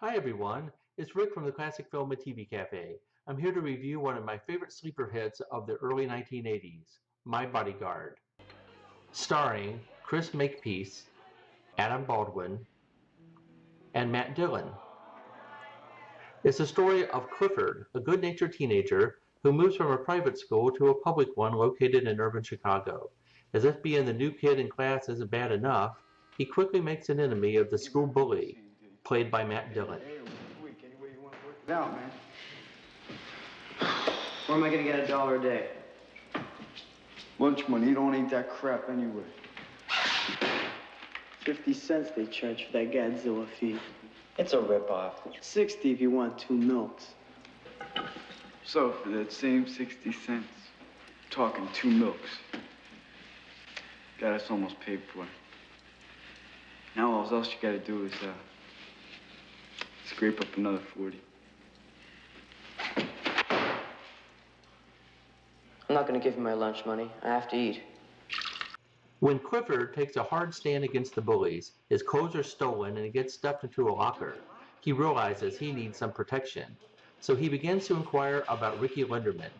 Hi everyone, it's Rick from the Classic Film and TV Cafe. I'm here to review one of my favorite sleeper hits of the early 1980s, My Bodyguard. Starring Chris Makepeace, Adam Baldwin, and Matt Dillon. It's the story of Clifford, a good-natured teenager who moves from a private school to a public one located in urban Chicago. As if being the new kid in class isn't bad enough, he quickly makes an enemy of the school bully, played by Matt Dillon. Out, man. Where am I gonna get $1 a day? Lunch money, you don't eat that crap anyway. 50 cents they charge for that Godzilla feed. It's a ripoff. 60 if you want 2 milks. So, for that same 60 cents, talking 2 milks. Got us almost paid for. Now all else you gotta do is, scrape up another 40. I'm not gonna give you my lunch money. I have to eat. When Clifford takes a hard stand against the bullies, his clothes are stolen and he gets stuffed into a locker. He realizes he needs some protection, so he begins to inquire about Ricky Lenderman.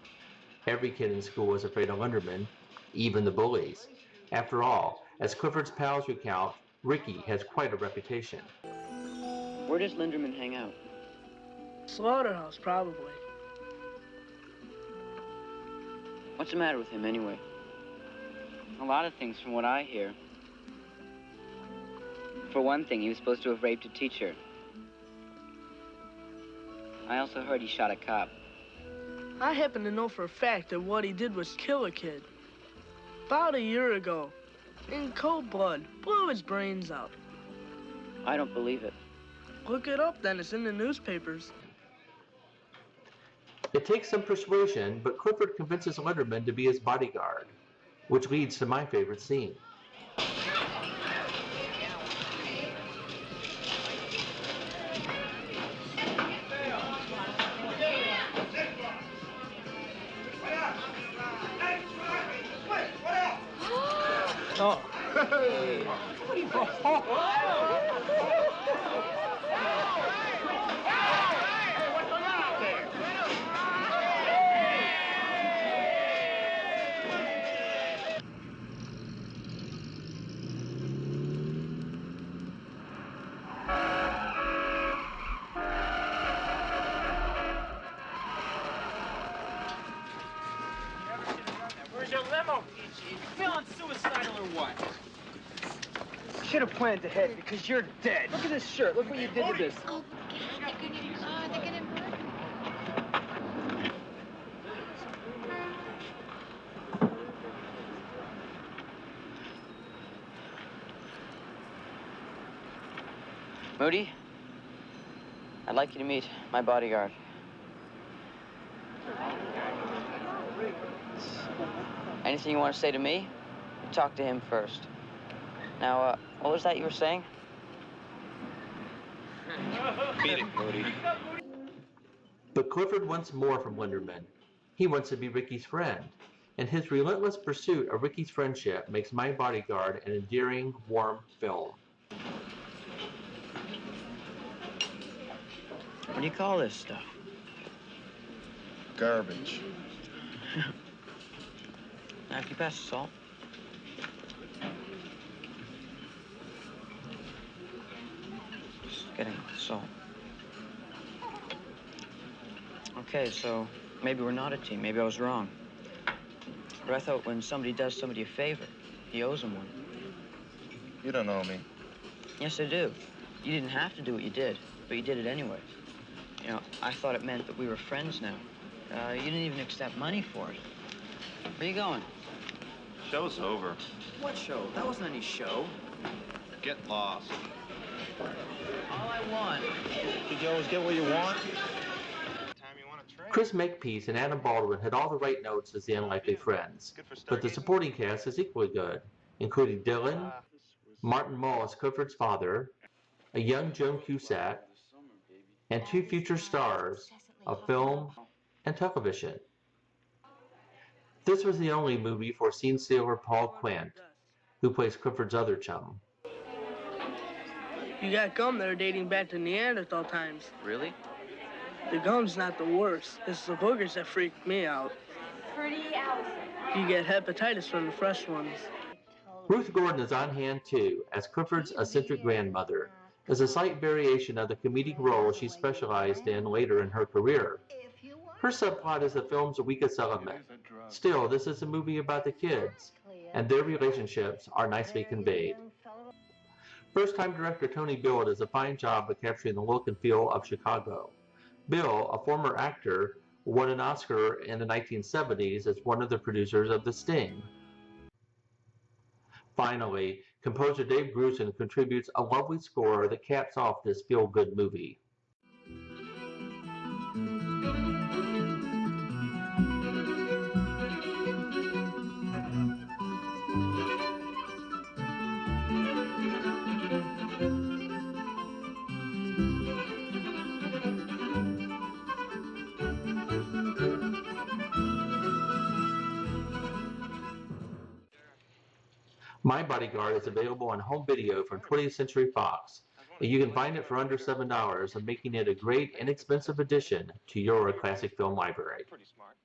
Every kid in school is afraid of Lenderman, even the bullies. After all, as Clifford's pals recount, Ricky has quite a reputation. Where does Linderman hang out? Slaughterhouse, probably. What's the matter with him, anyway? A lot of things, from what I hear. For one thing, he was supposed to have raped a teacher. I also heard he shot a cop. I happen to know for a fact that what he did was kill a kid. About a year ago, in cold blood, blew his brains out. I don't believe it. Look it up then, it's in the newspapers. It takes some persuasion, but Clifford convinces Lenderman to be his bodyguard, which leads to my favorite scene. Where's your limo, Peachy? You feeling suicidal or what? Should have planned ahead because you're dead. Look at this shirt. Look what you did to this. Oh, God, they're gonna murder me. Moody, I'd like you to meet my bodyguard. Anything you want to say to me, you talk to him first. Now, what was that you were saying? Beat it, Moody. But Clifford wants more from Lenderman. He wants to be Ricky's friend, and his relentless pursuit of Ricky's friendship makes My Bodyguard an endearing, warm film. What do you call this stuff? Garbage. Now, if you pass the salt. Just getting the salt. Okay, so maybe we're not a team. Maybe I was wrong. But I thought when somebody does somebody a favor, he owes them one. You don't know me. Yes, I do. You didn't have to do what you did, but you did it anyway. You know, I thought it meant that we were friends now. You didn't even accept money for it. Where are you going? Show's over. What show? That wasn't any show. Get lost. All I want. Did you always get what you want? Chris Makepeace and Adam Baldwin had all the right notes as the unlikely friends, but the supporting cast is equally good, including Dillon, Martin Mull as Clifford's father, a young Joan Cusack, and 2 future stars of film and television. This was the only movie for scene stealer Paul Quint, who plays Clifford's other chum. You got gum that are dating back to Neanderthal times. Really? The gum's not the worst. It's the boogers that freak me out. You get hepatitis from the fresh ones. Ruth Gordon is on hand too, as Clifford's eccentric grandmother, as a slight variation of the comedic role she specialized in later in her career. Her subplot is the film's weakest element. Still, this is a movie about the kids, and their relationships are nicely conveyed. First-time director Tony Bill does a fine job of capturing the look and feel of Chicago. Bill, a former actor, won an Oscar in the 1970s as one of the producers of The Sting. Finally, composer Dave Grusin contributes a lovely score that caps off this feel-good movie. My Bodyguard is available on home video from 20th Century Fox, and you can find it for under $7, making it a great, inexpensive addition to your classic film library. Pretty smart.